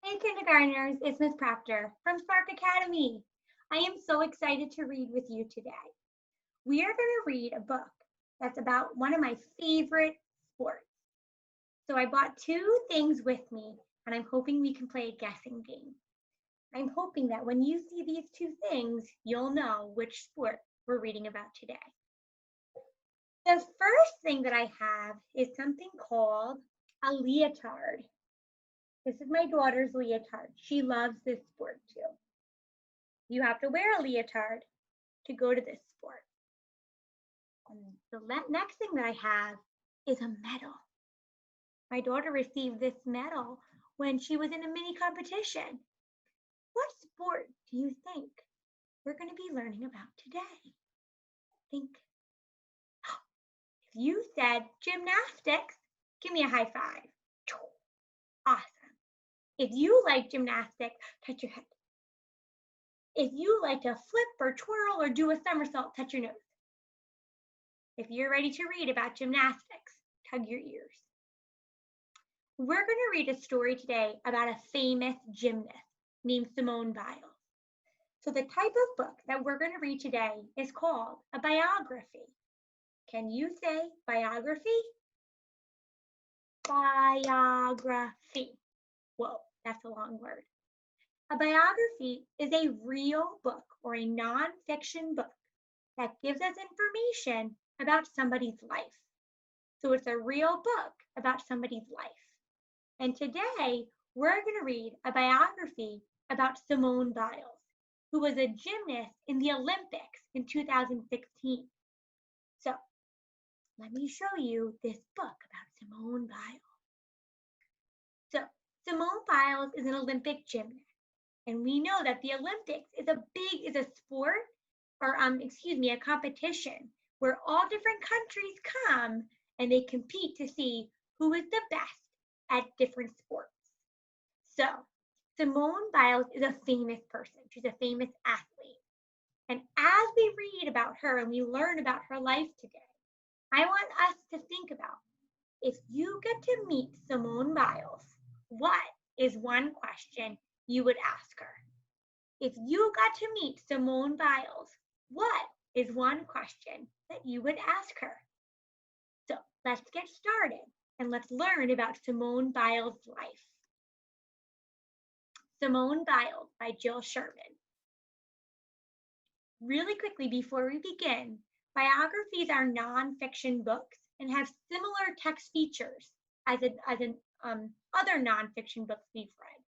Hey kindergartners, it's Miss Proctor from Spark Academy. I am so excited to read with you today. We are going to read a book that's about one of my favorite sports. So I bought two things with me, and I'm hoping we can play a guessing game. I'm hoping that when you see these two things, you'll know which sport we're reading about today. The first thing that I have is something called a leotard. This is my daughter's leotard. She loves this sport too. You have to wear a leotard to go to this sport. And the next thing that I have is a medal. My daughter received this medal when she was in a mini competition. What sport do you think we're going to be learning about today? Think. If you said gymnastics, give me a high five. Awesome. If you like gymnastics, touch your head. If you like to flip or twirl or do a somersault, touch your nose. If you're ready to read about gymnastics, tug your ears. We're going to read a story today about a famous gymnast named Simone Biles. So the type of book that we're going to read today is called a biography. Can you say biography? Biography. Whoa, that's a long word. A biography is a real book or a nonfiction book that gives us information about somebody's life. So it's a real book about somebody's life. And today we're going to read a biography about Simone Biles, who was a gymnast in the Olympics in 2016. So let me show you this book about Simone Biles. So Simone Biles is an Olympic gymnast. And we know that the Olympics is a sport, or a competition where all different countries come and they compete to see who is the best at different sports. So Simone Biles is a famous person. She's a famous athlete. And as we read about her and we learn about her life today, I want us to think about, if you get to meet Simone Biles, what is one question you would ask her? If you got to meet Simone Biles, what is one question that you would ask her? So let's get started and let's learn about Simone Biles' life. Simone Biles by Jill Sherman. Really quickly before we begin, biographies are nonfiction books and have similar text features as other nonfiction books we've read.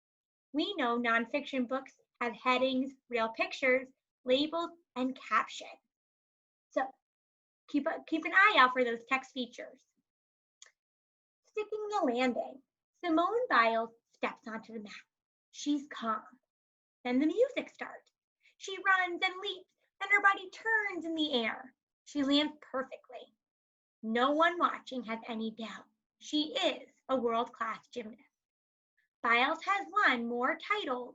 We know nonfiction books have headings, real pictures, labels, and captions. So keep an eye out for those text features. Sticking the landing. Simone Biles steps onto the mat. She's calm. Then the music starts. She runs and leaps, and her body turns in the air. She lands perfectly. No one watching has any doubt. She is a world-class gymnast. Biles has won more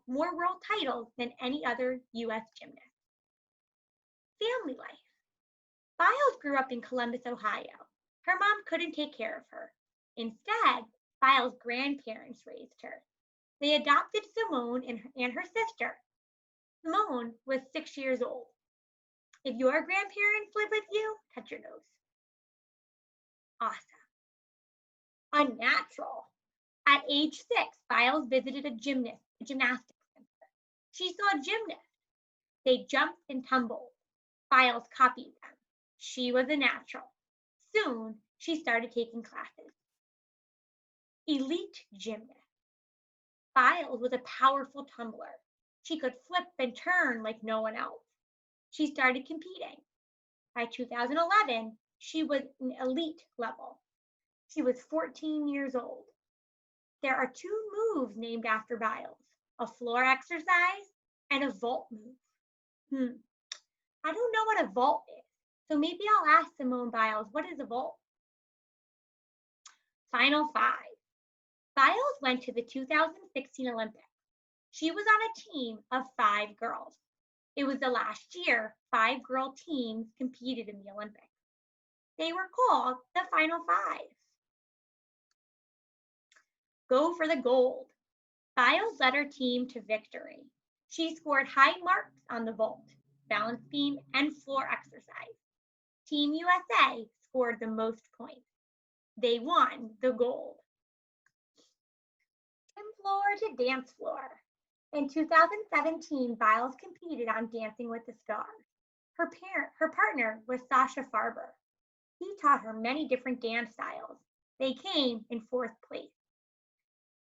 world titles than any other U.S. gymnast. Family life. Biles grew up in Columbus, Ohio. Her mom couldn't take care of her. Instead, Biles' grandparents raised her. They adopted Simone and her sister. Simone was 6 years old. If your grandparents live with you, touch your nose. Awesome. Unnatural. At age 6, Biles visited a gymnastics center. She saw gymnasts. They jumped and tumbled. Biles copied them. She was a natural. Soon, she started taking classes. Elite gymnast. Biles was a powerful tumbler. She could flip and turn like no one else. She started competing. By 2011, she was an elite level. She was 14 years old. There are two moves named after Biles, a floor exercise and a vault move. I don't know what a vault is, so maybe I'll ask Simone Biles, what is a vault? Final five. Biles went to the 2016 Olympics. She was on a team of 5 girls. It was the last year 5 girl teams competed in the Olympics. They were called the Final Five. Go for the gold. Biles led her team to victory. She scored high marks on the vault, balance beam, and floor exercise. Team USA scored the most points. They won the gold. From floor to dance floor. In 2017, Biles competed on Dancing with the Stars. Her partner was Sasha Farber. He taught her many different dance styles. They came in fourth place.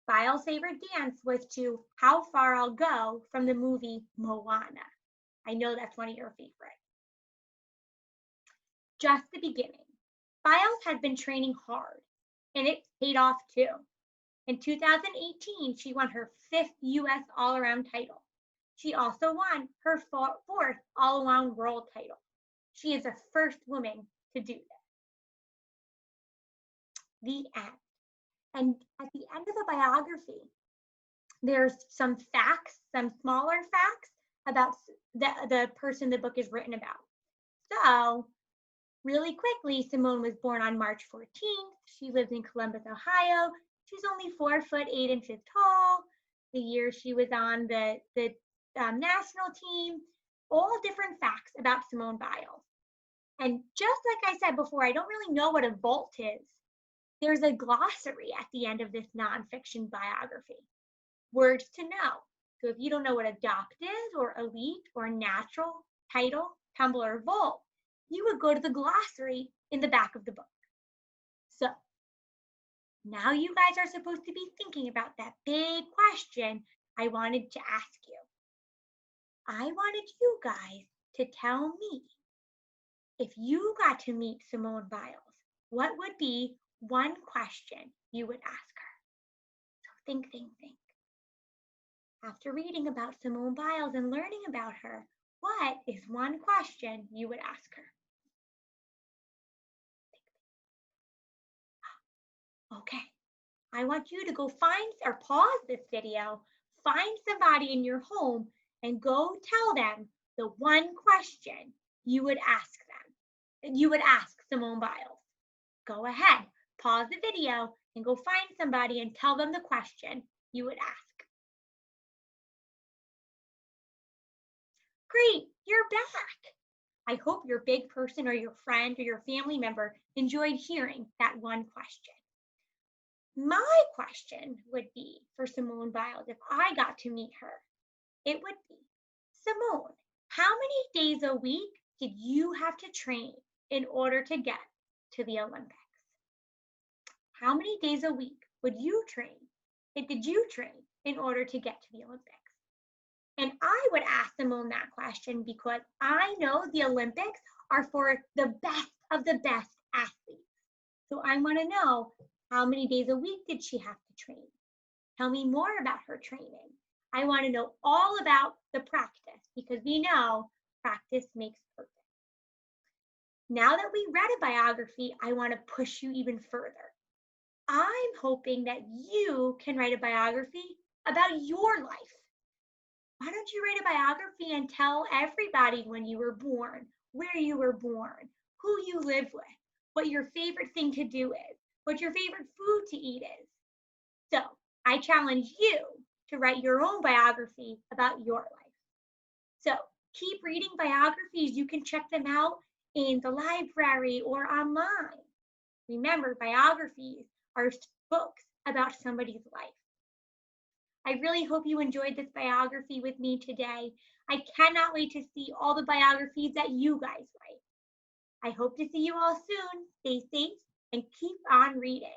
Biles' favorite dance was to How Far I'll Go from the movie Moana. I know that's one of your favorites. Just the beginning. Biles had been training hard, and it paid off too. In 2018, she won her 5th U.S. all-around title. She also won her 4th all-around world title. She is the first woman to do this. The end. And at the end of the biography, there's some facts, some smaller facts about the person the book is written about. So, really quickly, Simone was born on March 14th. She lives in Columbus, Ohio. She's only 4'8" tall. The year she was on the national team, all different facts about Simone Biles. And just like I said before, I don't really know what a vault is. There's a glossary at the end of this nonfiction biography. Words to know. So if you don't know what adopt is, or elite, or natural, title, tumbler, or vault, you would go to the glossary in the back of the book. So now you guys are supposed to be thinking about that big question I wanted to ask you. I wanted you guys to tell me, if you got to meet Simone Biles, what would be one question you would ask her? So think, think, think. After reading about Simone Biles and learning about her, what is one question you would ask her? Okay, I want you to go find or pause this video, find somebody in your home, and go tell them the one question you would ask them. You would ask Simone Biles. Go ahead, pause the video, and go find somebody and tell them the question you would ask. Great, you're back. I hope your big person or your friend or your family member enjoyed hearing that one question. My question would be for Simone Biles, if I got to meet her, it would be, Simone, how many days a week did you have to train in order to get to the Olympics? How many days a week did you train in order to get to the Olympics? And I would ask Simone that question because I know the Olympics are for the best of the best athletes. So I want to know, how many days a week did she have to train? Tell me more about her training. I want to know all about the practice because we know practice makes perfect. Now that we read a biography, I want to push you even further. I'm hoping that you can write a biography about your life. Why don't you write a biography and tell everybody when you were born, where you were born, who you live with, what your favorite thing to do is, what your favorite food to eat is. So I challenge you to write your own biography about your life. So keep reading biographies. You can check them out in the library or online. Remember, biographies are books about somebody's life. I really hope you enjoyed this biography with me today. I cannot wait to see all the biographies that you guys write. I hope to see you all soon. Stay safe and keep on reading.